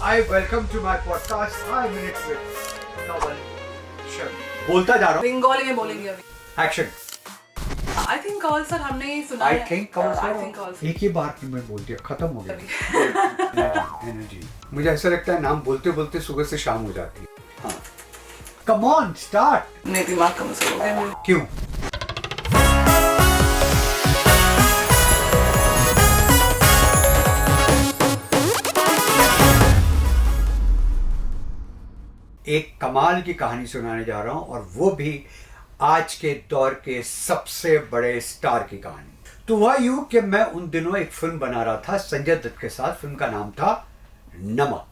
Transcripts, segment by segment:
I welcome to my podcast 5 minutes with Kawal Sharma. बोलता जा रहा हूँ. बंगाली में बोलेंगे अभी. Action. I think Kawal sir हमने ही सुना I है. think Kawal I sir. think Kawal sir. एक ही बार में बोल दिया, खत्म हो गया. एनर्जी. मुझे ऐसा लगता है नाम बोलते बोलते सुबह से शाम हो जाती है. हाँ. Come on, start. नहीं दिमाग कम से हो गया. क्यों? एक कमाल की कहानी सुनाने जा रहा हूं और वो भी आज के दौर के सबसे बड़े स्टार की कहानी. तो हुआ यूं कि मैं उन दिनों एक फिल्म बना रहा था संजय दत्त के साथ. फिल्म का नाम था नमक,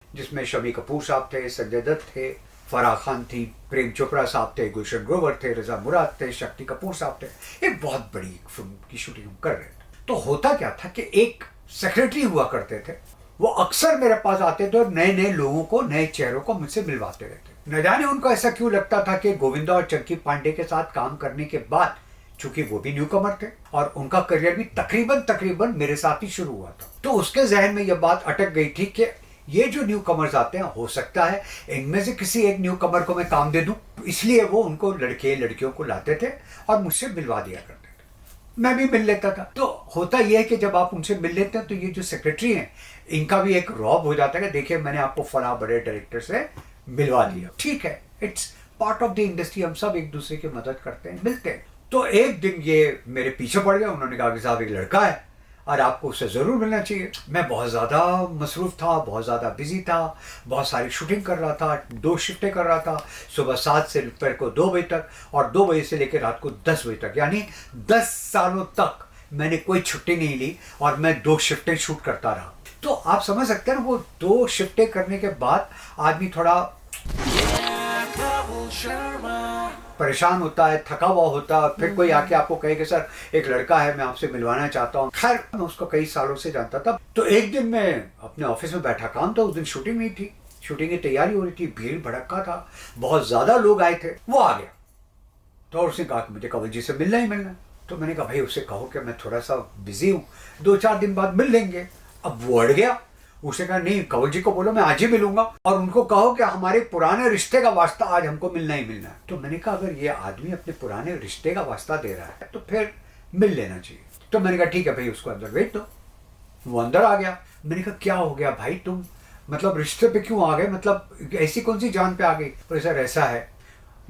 जिसमें शम्मी कपूर साहब थे, संजय दत्त थे, फराह खान थी, प्रेम चोपड़ा साहब थे, गुलशन ग्रोवर थे, रजा मुराद थे, शक्ति कपूर साहब थे. एक बहुत बड़ी फिल्म की शूटिंग हम कर रहे थे. तो होता क्या था कि एक सेक्रेटरी हुआ करते थे. वो अक्सर मेरे पास आते थे और नए नए लोगों को, नए चेहरों को मुझसे मिलवाते रहते. न जाने उनको ऐसा क्यों लगता था कि गोविंदा और चंकी पांडे के साथ काम करने के बाद, चूंकि वो भी न्यू कमर थे और उनका करियर भी तकरीबन मेरे साथ ही शुरू हुआ था, तो उसके जहन में यह बात अटक गई थी कि ये जो न्यू कमर्स आते हैं, हो सकता है इनमें से किसी एक न्यू कमर को मैं काम दे दूं. इसलिए वो उनको लड़के लड़कियों को लाते थे और मुझसे मिलवा दिया करते थे. मैं भी मिल लेता था. तो होता यह है कि जब आप उनसे मिल लेते हैं तो ये जो सेक्रेटरी हैं, इनका भी एक रौब हो जाता है कि देखिए मैंने आपको फला बड़े डायरेक्टर से मिलवा दिया. ठीक है, it's part of the industry. हम सब एक दूसरे की मदद करते हैं, मिलते हैं. तो एक दिन ये मेरे पीछे पड़ गया. उन्होंने कहा कि साहब एक लड़का है और आपको उससे ज़रूर मिलना चाहिए. मैं बहुत ज़्यादा मसरूफ़ था, बहुत ज़्यादा बिजी था, बहुत सारी शूटिंग कर रहा था, 2 शिफ्टें कर रहा था, सुबह 7 से दोपहर को 2 बजे तक और 2 बजे से लेकर रात को 10 बजे तक. यानी 10 सालों तक मैंने कोई छुट्टी नहीं ली और मैं 2 शिफ्टें शूट करता रहा. तो आप समझ सकते हैं ना, वो 2 शिफ्टें करने के बाद आदमी थोड़ा परेशान होता है, थका हुआ होता है. फिर कोई आके आपको कहे कि सर एक लड़का है, मैं आपसे मिलवाना चाहता हूँ. खैर मैं उसको कई सालों से जानता था. तो एक दिन मैं अपने ऑफिस में बैठा, काम था उस दिन, शूटिंग नहीं थी, शूटिंग की तैयारी हो रही थी, भीड़ भड़का था, बहुत ज्यादा लोग आए थे. वो आ गया तो उसने कहा कि मुझे कवल जी से मिलना ही मिलना. तो मैंने कहा भाई उससे कहो कि मैं थोड़ा सा बिजी हूँ, 2-4 दिन बाद मिल लेंगे. अब वो अड़ गया. उसने कहा नहीं, कंवल जी को बोलो मैं आज ही मिलूंगा और उनको कहो कि हमारे पुराने रिश्ते का वास्ता आज हमको मिलना ही मिलना है. तो मैंने कहा अगर ये आदमी अपने पुराने रिश्ते का वास्ता दे रहा है तो फिर मिल लेना चाहिए. तो मैंने कहा ठीक है भाई, उसको अंदर भेज दो. वो अंदर आ गया. मैंने कहा क्या हो गया भाई, तुम मतलब रिश्ते पे क्यों आ गए, मतलब ऐसी कौन सी जान पे आ गई. तो सर ऐसा है,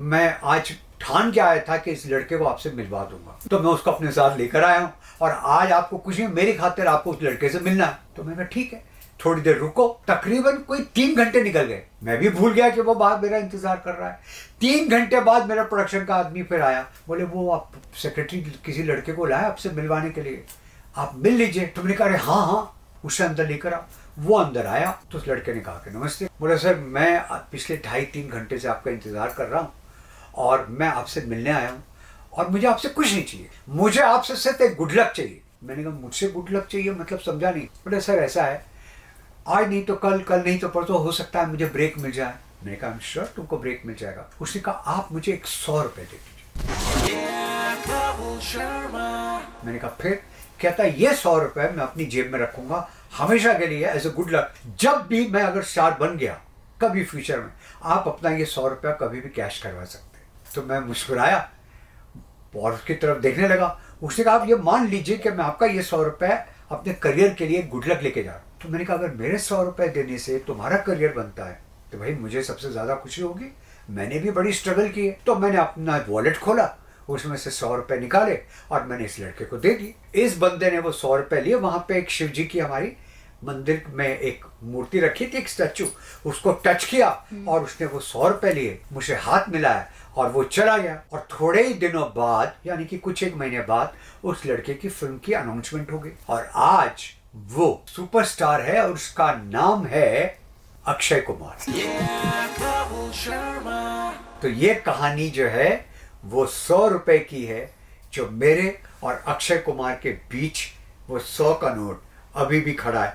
मैं आज ठान के आया था कि इस लड़के को आपसे मिलवा दूंगा. तो मैं उसको अपने साथ लेकर आया हूँ और आज आपको कुछ नहीं, मेरी खातिर आपको उस लड़के से मिलना है. तो मैंने कहा ठीक है, थोड़ी देर रुको. तकरीबन कोई 3 घंटे निकल गए. मैं भी भूल गया कि वो बाहर मेरा इंतजार कर रहा है. 3 घंटे बाद मेरा प्रोडक्शन का आदमी फिर आया. बोले वो आप सेक्रेटरी किसी लड़के को लाया आपसे मिलवाने के लिए, आप मिल लीजिए. तुमने कहा हाँ हाँ, उससे अंदर लेकर आओ. वो अंदर आया तो उस लड़के ने कहा कि नमस्ते. बोले सर मैं पिछले 2.5-3 घंटे से आपका इंतजार कर रहा हूँ और मैं आपसे मिलने आया हूँ और मुझे आपसे कुछ नहीं चाहिए, मुझे आपसे सिर्फ एक गुड लक चाहिए. मैंने कहा मुझसे गुड लक चाहिए मतलब समझा नहीं. बोले सर ऐसा है, आज नहीं तो कल, कल नहीं तो परसों हो सकता है मुझे ब्रेक मिल जाए. मैंने कहा श्योर तुमको ब्रेक मिल जाएगा. उसने कहा आप मुझे 100 रुपये दे दीजिए. मैंने कहा फिर. कहता ये 100 रुपये मैं अपनी जेब में रखूंगा हमेशा के लिए एज ए गुड लक. जब भी मैं अगर स्टार बन गया कभी फ्यूचर में, आप अपना ये 100 रुपया कभी भी कैश करवा सकते हैं. तो मैं मुस्कुराया और उसकी तरफ देखने लगा. उसने कहा आप ये मान लीजिए कि मैं आपका ये 100 रुपये अपने करियर के लिए गुड लक लेके जा रहा हूँ. तो मैंने कहा अगर मेरे 100 रुपये देने से तुम्हारा करियर बनता है तो भाई मुझे सबसे ज़्यादा खुशी होगी. मैंने भी बड़ी स्ट्रगल की है. तो मैंने अपना वॉलेट खोला, उसमें से 100 रुपये निकाले और मैंने इस लड़के को दे दी. इस बंदे ने वो 100 रुपये लिए. वहाँ पे एक शिव जी की हमारी मंदिर में एक मूर्ति रखी थी, एक स्टैचू, उसको टच किया और उसने वो 100 रुपये लिए, मुझे हाथ मिलाया और वो चला गया. और थोड़े ही दिनों बाद, यानी कि कुछ 1 महीने बाद, उस लड़के की फिल्म की अनाउंसमेंट हो गई और आज वो सुपरस्टार है और उसका नाम है अक्षय कुमार. तो ये कहानी जो है वो 100 रुपए की है, जो मेरे और अक्षय कुमार के बीच वो 100 का नोट अभी भी खड़ा है.